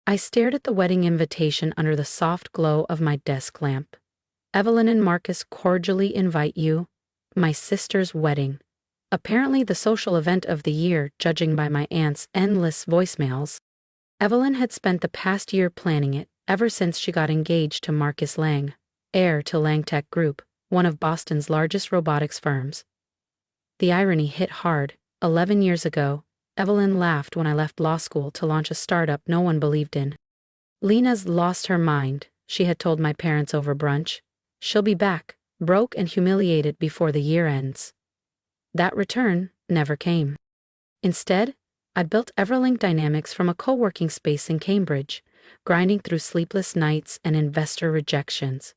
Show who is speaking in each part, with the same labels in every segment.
Speaker 1: I stared at the wedding invitation under the soft glow of my desk lamp. Evelyn and Marcus cordially invite you. My sister's wedding. Apparently the social event of the year, judging by my aunt's endless voicemails. Evelyn had spent the past year planning it, ever since she got engaged to Marcus Lang, heir to Lang Tech Group, one of Boston's largest robotics firms. The irony hit hard. 11 years ago, Evelyn laughed when I left law school to launch a startup no one believed in. Lena's lost her mind, she had told my parents over brunch. She'll be back, broke and humiliated before the year ends. That return never came. Instead, I'd built Everlink Dynamics from a co-working space in Cambridge, grinding through sleepless nights and investor rejections.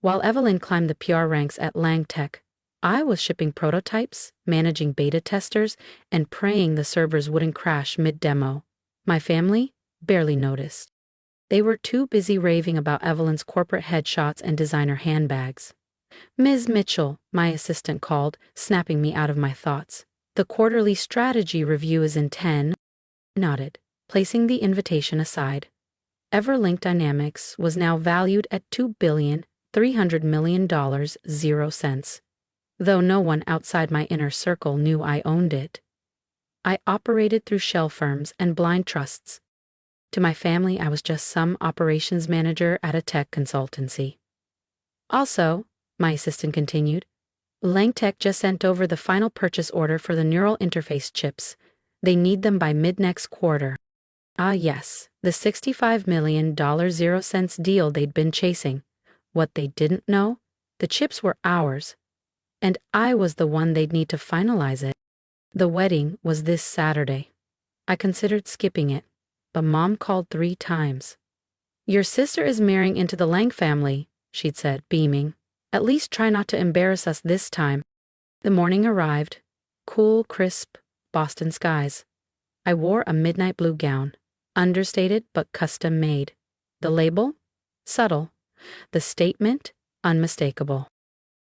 Speaker 1: While Evelyn climbed the PR ranks at Lang Tech, I was shipping prototypes, managing beta testers, and praying the servers wouldn't crash mid-demo. My family barely noticed. They were too busy raving about Evelyn's corporate headshots and designer handbags. "Ms. Mitchell," my assistant called, snapping me out of my thoughts. "The quarterly strategy review is in 10. I nodded, placing the invitation aside. Everlink Dynamics was now valued at $2,300,000,000, 0 cents. Though no one outside my inner circle knew I owned it. I operated through shell firms and blind trusts. To my family, I was just some operations manager at a tech consultancy. Also, my assistant continued, Lang Tech just sent over the final purchase order for the neural interface chips. They need them by mid-next quarter. Ah yes, the $65 million 0 cents deal they'd been chasing. What they didn't know? The chips were ours. And I was the one they'd need to finalize it. The wedding was this Saturday. I considered skipping it, but Mom called 3 times. "Your sister is marrying into the Lang family," she'd said, beaming. "At least try not to embarrass us this time." The morning arrived. Cool, crisp, Boston skies. I wore a midnight blue gown, understated but custom-made. The label? Subtle. The statement? Unmistakable.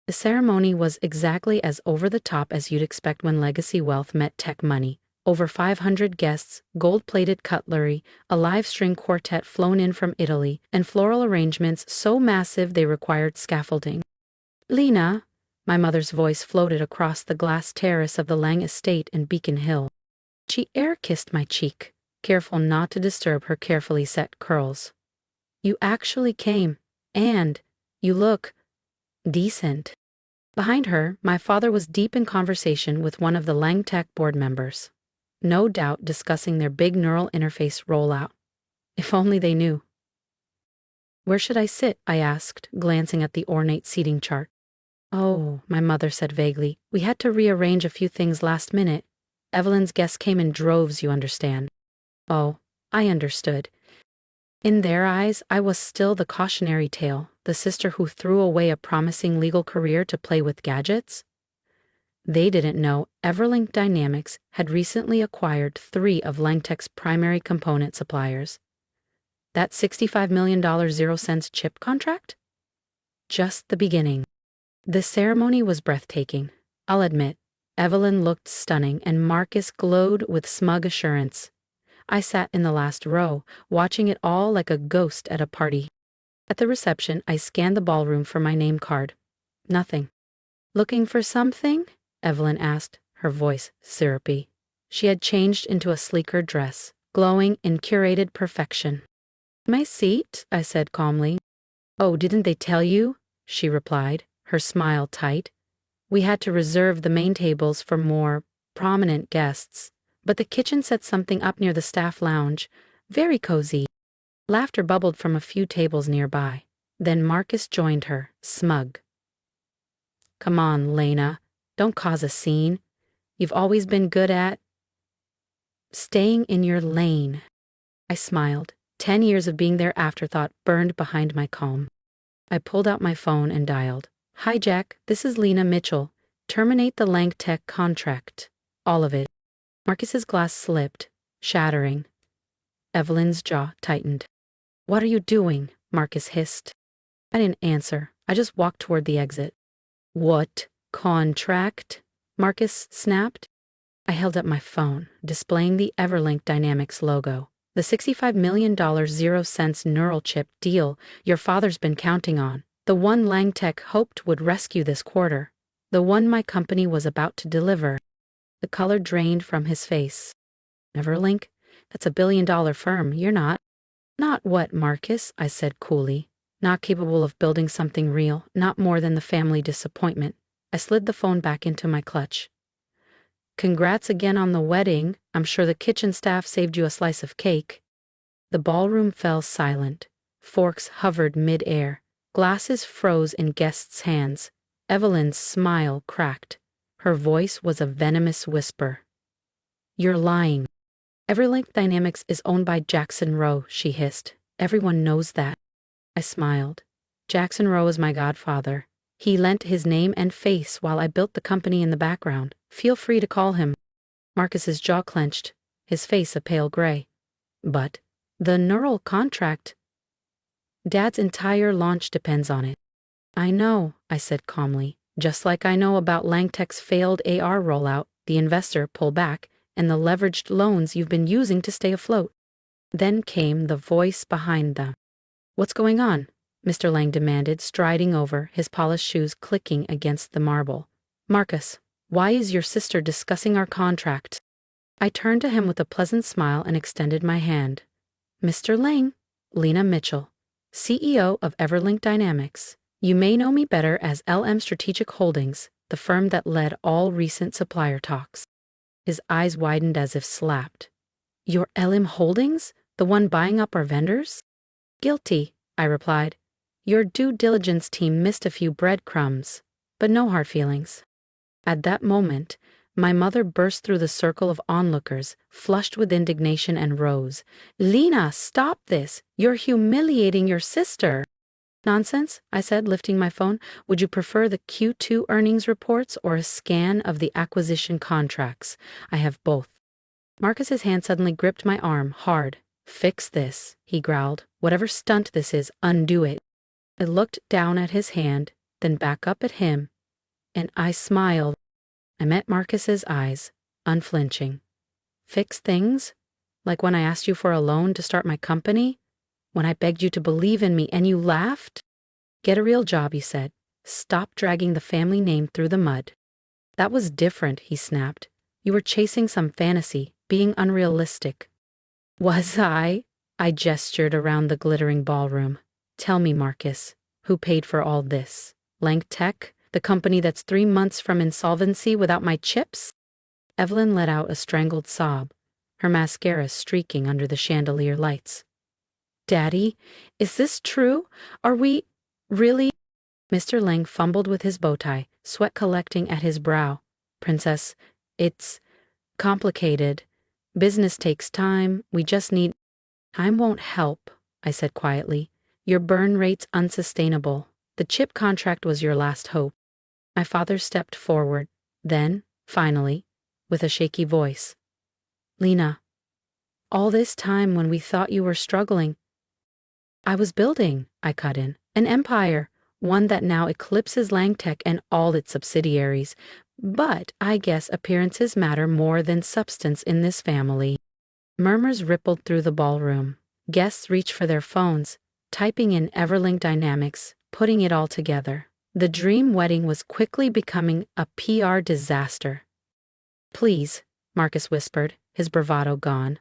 Speaker 1: The ceremony was exactly as over-the-top as you'd expect when legacy wealth met tech money. Over 500 guests, gold-plated cutlery, a live-string quartet flown in from Italy, and floral arrangements so massive they required scaffolding. "Lena," my mother's voice floated across the glass terrace of the Lang estate in Beacon Hill. She air-kissed my cheek, careful not to disturb her carefully set curls. "You actually came, and you look decent." Behind her, my father was deep in conversation with one of the Lang Tech board members. No doubt discussing their big neural interface rollout. If only they knew. "Where should I sit?" I asked, glancing at the ornate seating chart. "Oh," my mother said vaguely, "we had to rearrange a few things last minute. Evelyn's guests came in droves, you understand." Oh, I understood. In their eyes, I was still the cautionary tale, the sister who threw away a promising legal career to play with gadgets. They didn't know Everlink Dynamics had recently acquired 3 of Lang Tech's primary component suppliers. That $65 million 0 cents chip contract? Just the beginning. The ceremony was breathtaking. I'll admit, Evelyn looked stunning and Marcus glowed with smug assurance. I sat in the last row, watching it all like a ghost at a party. At the reception, I scanned the ballroom for my name card. Nothing. "Looking for something?" Evelyn asked, her voice syrupy. She had changed into a sleeker dress, glowing in curated perfection. "My seat," I said calmly. "Oh, didn't they tell you?" she replied, her smile tight. "We had to reserve the main tables for more prominent guests, but the kitchen set something up near the staff lounge. Very cozy." Laughter bubbled from a few tables nearby. Then Marcus joined her, smug. "Come on, Lena. Don't cause a scene. You've always been good at staying in your lane." I smiled. 10 years of being their afterthought burned behind my calm. I pulled out my phone and dialed. "Hi, Jack. This is Lena Mitchell. Terminate the Lang Tech contract. All of it." Marcus's glass slipped, shattering. Evelyn's jaw tightened. "What are you doing?" Marcus hissed. I didn't answer. I just walked toward the exit. "What contract?" Marcus snapped. I held up my phone, displaying the Everlink Dynamics logo. The $65 million 0 cents neural chip deal your father's been counting on. The one Langtech hoped would rescue this quarter. The one my company was about to deliver. The color drained from his face. Everlink? That's a billion-dollar firm. You're not. Not what, Marcus? I said coolly. Not capable of building something real, not more than the family disappointment. I slid the phone back into my clutch. Congrats again on the wedding. I'm sure the kitchen staff saved you a slice of cake. The ballroom fell silent. Forks hovered mid-air. Glasses froze in guests' hands. Evelyn's smile cracked. Her voice was a venomous whisper. You're lying. Everlink Dynamics is owned by Jackson Rowe, she hissed. Everyone knows that. I smiled. Jackson Rowe is my godfather. He lent his name and face while I built the company in the background. Feel free to call him. Marcus's jaw clenched, his face a pale gray. But the neural contract. Dad's entire launch depends on it. I know, I said calmly. Just like I know about Langtech's failed AR rollout, the investor pullback, and the leveraged loans you've been using to stay afloat. Then came the voice behind them. What's going on? Mr. Lang demanded, striding over, his polished shoes clicking against the marble. Marcus, why is your sister discussing our contract? I turned to him with a pleasant smile and extended my hand. Mr. Lang, Lena Mitchell, CEO of Everlink Dynamics. You may know me better as LM Strategic Holdings, the firm that led all recent supplier talks. His eyes widened as if slapped. Your LM Holdings? The one buying up our vendors? Guilty, I replied. Your due diligence team missed a few breadcrumbs, but no hard feelings. At that moment, my mother burst through the circle of onlookers, flushed with indignation, and rose. Lena, stop this! You're humiliating your sister! Nonsense, I said, lifting my phone. Would you prefer the Q2 earnings reports or a scan of the acquisition contracts? I have both. Marcus's hand suddenly gripped my arm, hard. Fix this, he growled. Whatever stunt this is, undo it. I looked down at his hand, then back up at him, and I smiled. I met Marcus's eyes, unflinching. Fix things? Like when I asked you for a loan to start my company? When I begged you to believe in me and you laughed? Get a real job, he said. Stop dragging the family name through the mud. That was different, he snapped. You were chasing some fantasy, being unrealistic. Was I? I gestured around the glittering ballroom. Tell me, Marcus, who paid for all this? Langtech, the company that's 3 months from insolvency without my chips? Evelyn let out a strangled sob, her mascara streaking under the chandelier lights. Daddy, is this true? Are we really? Mr. Lang fumbled with his bow tie, sweat collecting at his brow. Princess, it's complicated. Business takes time. We just need... Time won't help, I said quietly. Your burn rate's unsustainable. The chip contract was your last hope. My father stepped forward. Then, finally, with a shaky voice. Lena, all this time when we thought you were struggling, I was building, I cut in, an empire, one that now eclipses Langtech and all its subsidiaries. But I guess appearances matter more than substance in this family. Murmurs rippled through the ballroom. Guests reached for their phones, typing in Everlink Dynamics, putting it all together. The dream wedding was quickly becoming a PR disaster. Please, Marcus whispered, his bravado gone.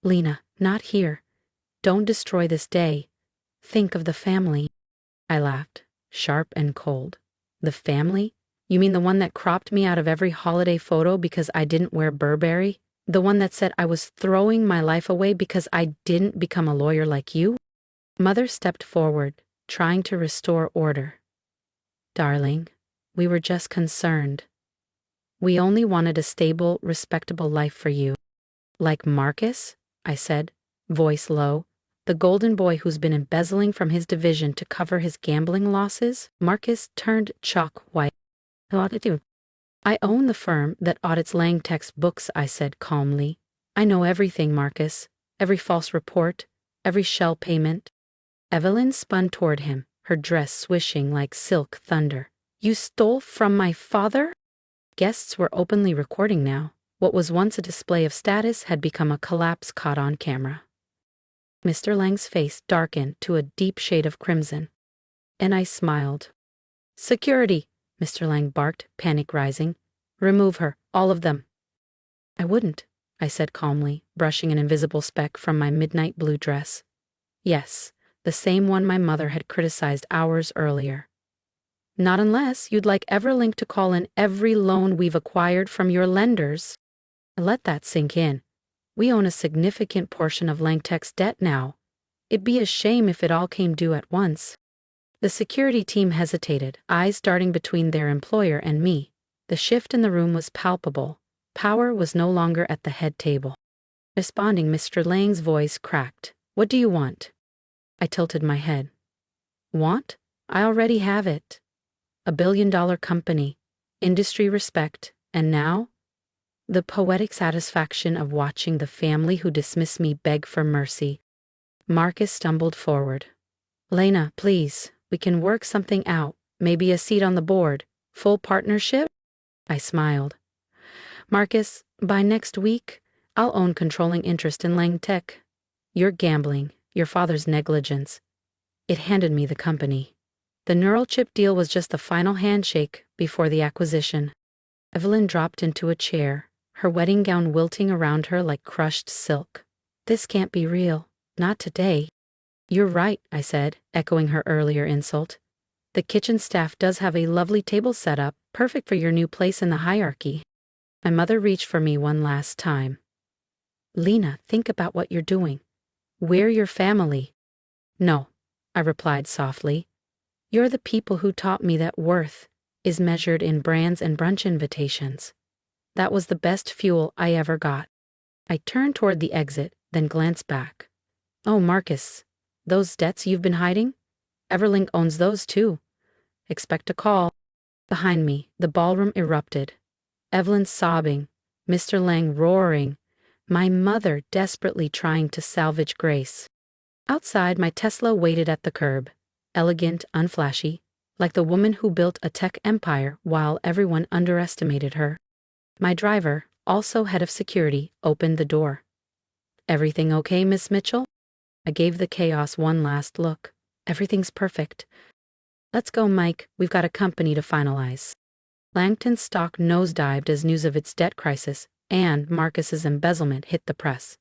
Speaker 1: Lena, not here. Don't destroy this day. Think of the family. I laughed, sharp and cold. The family? You mean the one that cropped me out of every holiday photo because I didn't wear Burberry? The one that said I was throwing my life away because I didn't become a lawyer like you? Mother stepped forward, trying to restore order. Darling, we were just concerned. We only wanted a stable, respectable life for you. Like Marcus? I said, voice low. The golden boy who's been embezzling from his division to cover his gambling losses? Marcus turned chalk white. I own the firm that audits Langtech's books, I said calmly. I know everything, Marcus. Every false report, every shell payment. Evelyn spun toward him, her dress swishing like silk thunder. You stole from my father? Guests were openly recording now. What was once a display of status had become a collapse caught on camera. Mr. Lang's face darkened to a deep shade of crimson, and I smiled. Security, Mr. Lang barked, panic rising. Remove her, all of them. I wouldn't, I said calmly, brushing an invisible speck from my midnight blue dress. Yes, the same one my mother had criticized hours earlier. Not unless you'd like Everlink to call in every loan we've acquired from your lenders. Let that sink in. We own a significant portion of Langtech's debt now. It'd be a shame if it all came due at once. The security team hesitated, eyes darting between their employer and me. The shift in the room was palpable. Power was no longer at the head table. Responding, Mr. Lang's voice cracked. What do you want? I tilted my head. Want? I already have it. $1 billion company, industry respect, and now? The poetic satisfaction of watching the family who dismiss me beg for mercy. Marcus stumbled forward. Lena, please, we can work something out, maybe a seat on the board, full partnership? I smiled. Marcus, by next week, I'll own controlling interest in Lang Tech. You're gambling, your father's negligence. It handed me the company. The neural chip deal was just the final handshake before the acquisition. Evelyn dropped into a chair, her wedding gown wilting around her like crushed silk. This can't be real. Not today. You're right, I said, echoing her earlier insult. The kitchen staff does have a lovely table set up, perfect for your new place in the hierarchy. My mother reached for me one last time. Lena, think about what you're doing. We're your family. No, I replied softly. You're the people who taught me that worth is measured in brands and brunch invitations. That was the best fuel I ever got. I turned toward the exit, then glanced back. Oh, Marcus, those debts you've been hiding? Everlink owns those too. Expect a call. Behind me, the ballroom erupted. Evelyn sobbing, Mr. Lang roaring, my mother desperately trying to salvage Grace. Outside, my Tesla waited at the curb, elegant, unflashy, like the woman who built a tech empire while everyone underestimated her. My driver, also head of security, opened the door. Everything okay, Miss Mitchell? I gave the chaos one last look. Everything's perfect. Let's go, Mike. We've got a company to finalize. Langton's stock nosedived as news of its debt crisis and Marcus's embezzlement hit the press.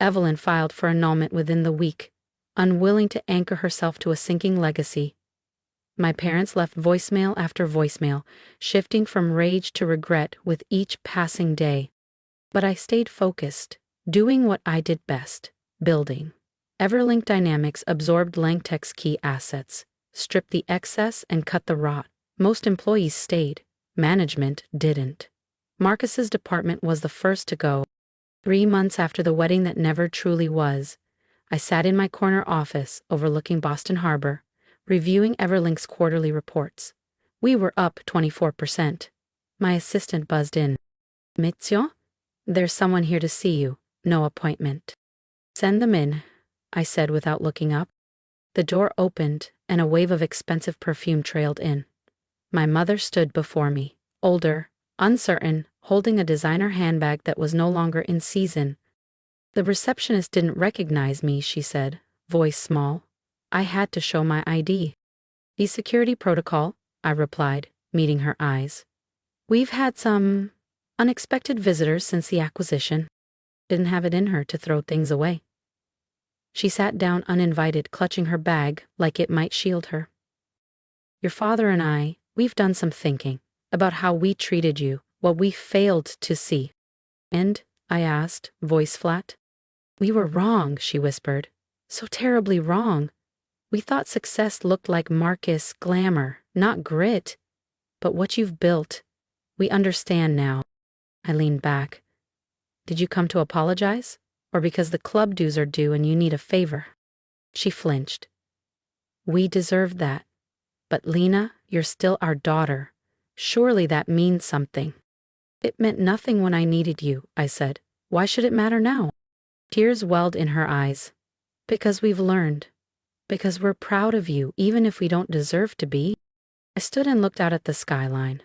Speaker 1: Evelyn filed for annulment within the week, unwilling to anchor herself to a sinking legacy. My parents left voicemail after voicemail, shifting from rage to regret with each passing day. But I stayed focused, doing what I did best, building. Everlink Dynamics absorbed Langtech's key assets, stripped the excess and cut the rot. Most employees stayed. Management didn't. Marcus's department was the first to go. 3 months after the wedding that never truly was, I sat in my corner office overlooking Boston Harbor, reviewing Everlink's quarterly reports. We were up 24%. My assistant buzzed in. Monsieur? There's someone here to see you. No appointment. Send them in, I said without looking up. The door opened, and a wave of expensive perfume trailed in. My mother stood before me, older, uncertain, holding a designer handbag that was no longer in season. The receptionist didn't recognize me, she said, voice small. I had to show my ID. The security protocol, I replied, meeting her eyes. We've had some unexpected visitors since the acquisition. Didn't have it in her to throw things away. She sat down uninvited, clutching her bag like it might shield her. Your father and I, we've done some thinking about how we treated you, what we failed to see. And, I asked, voice flat. We were wrong, she whispered. So terribly wrong. We thought success looked like Marcus glamour, not grit. But what you've built, we understand now. I leaned back. Did you come to apologize? Or because the club dues are due and you need a favor? She flinched. We deserved that. But Lena, you're still our daughter. Surely that means something. It meant nothing when I needed you, I said. Why should it matter now? Tears welled in her eyes. Because we've learned. Because we're proud of you, even if we don't deserve to be. I stood and looked out at the skyline.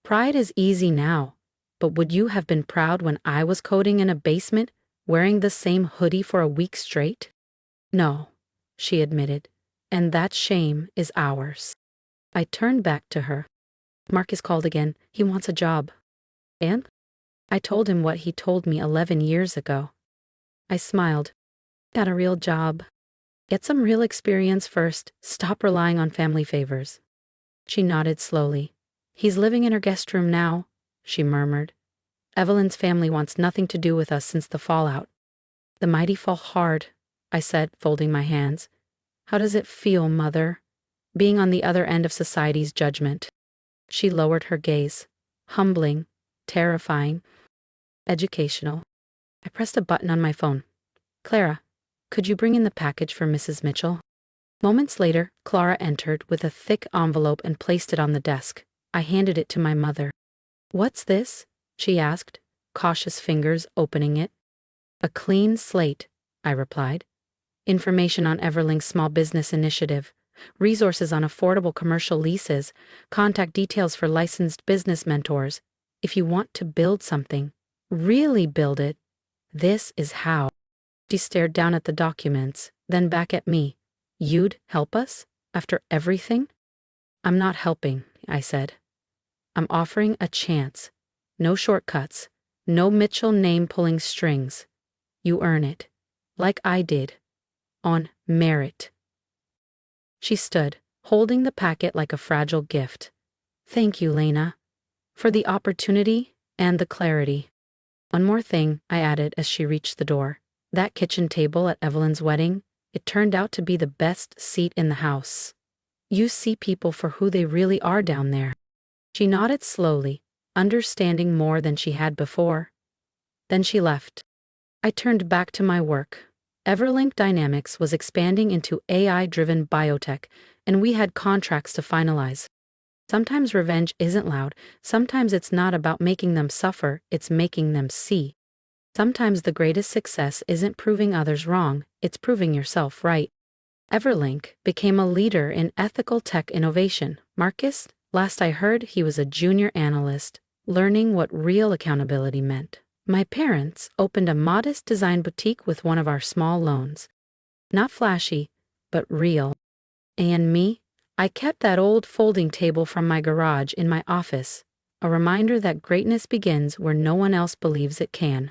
Speaker 1: Pride is easy now, but would you have been proud when I was coding in a basement, wearing the same hoodie for a week straight? No, she admitted, and that shame is ours. I turned back to her. Marcus called again. He wants a job. And? I told him what he told me 11 years ago. I smiled. Got a real job. Get some real experience first. Stop relying on family favors. She nodded slowly. He's living in her guest room now, she murmured. Evelyn's family wants nothing to do with us since the fallout. The mighty fall hard, I said, folding my hands. How does it feel, Mother, being on the other end of society's judgment? She lowered her gaze. Humbling, terrifying, educational. I pressed a button on my phone. Clara, could you bring in the package for Mrs. Mitchell? Moments later, Clara entered with a thick envelope and placed it on the desk. I handed it to my mother. What's this? She asked, cautious fingers opening it. A clean slate, I replied. Information on Everlink's small business initiative, resources on affordable commercial leases, contact details for licensed business mentors. If you want to build something, really build it, this is how. She stared down at the documents, then back at me. You'd help us? After everything? I'm not helping, I said. I'm offering a chance. No shortcuts. No Mitchell name pulling strings. You earn it. Like I did. On merit. She stood, holding the packet like a fragile gift. Thank you, Lena. For the opportunity and the clarity. One more thing, I added as she reached the door. That kitchen table at Evelyn's wedding, it turned out to be the best seat in the house. You see people for who they really are down there. She nodded slowly, understanding more than she had before. Then she left. I turned back to my work. Everlink Dynamics was expanding into AI-driven biotech, and we had contracts to finalize. Sometimes revenge isn't loud. Sometimes it's not about making them suffer, it's making them see. Sometimes the greatest success isn't proving others wrong, it's proving yourself right. Everlink became a leader in ethical tech innovation. Marcus, last I heard, he was a junior analyst, learning what real accountability meant. My parents opened a modest design boutique with one of our small loans. Not flashy, but real. And me, I kept that old folding table from my garage in my office, a reminder that greatness begins where no one else believes it can.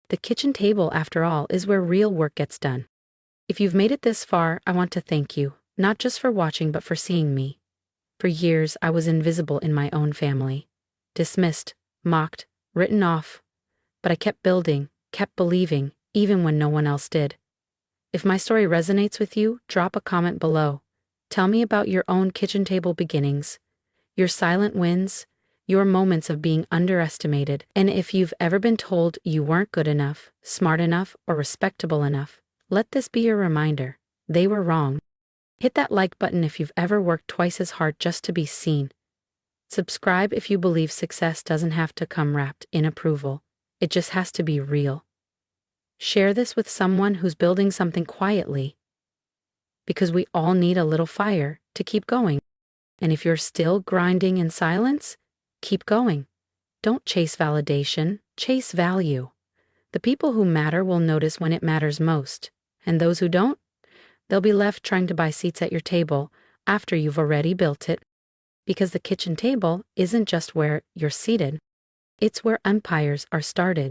Speaker 1: The kitchen table, after all, is where real work gets done. If you've made it this far, I want to thank you, not just for watching but for seeing me. For years, I was invisible in my own family. Dismissed, mocked, written off. But I kept building, kept believing, even when no one else did. If my story resonates with you, drop a comment below. Tell me about your own kitchen table beginnings, your silent wins, your moments of being underestimated, and if you've ever been told you weren't good enough, smart enough, or respectable enough, let this be your reminder. They were wrong. Hit that like button if you've ever worked twice as hard just to be seen. Subscribe if you believe success doesn't have to come wrapped in approval. It just has to be real. Share this with someone who's building something quietly. Because we all need a little fire to keep going. And if you're still grinding in silence, keep going. Don't chase validation, chase value. The people who matter will notice when it matters most. And those who don't, they'll be left trying to buy seats at your table after you've already built it. Because the kitchen table isn't just where you're seated. It's where empires are started.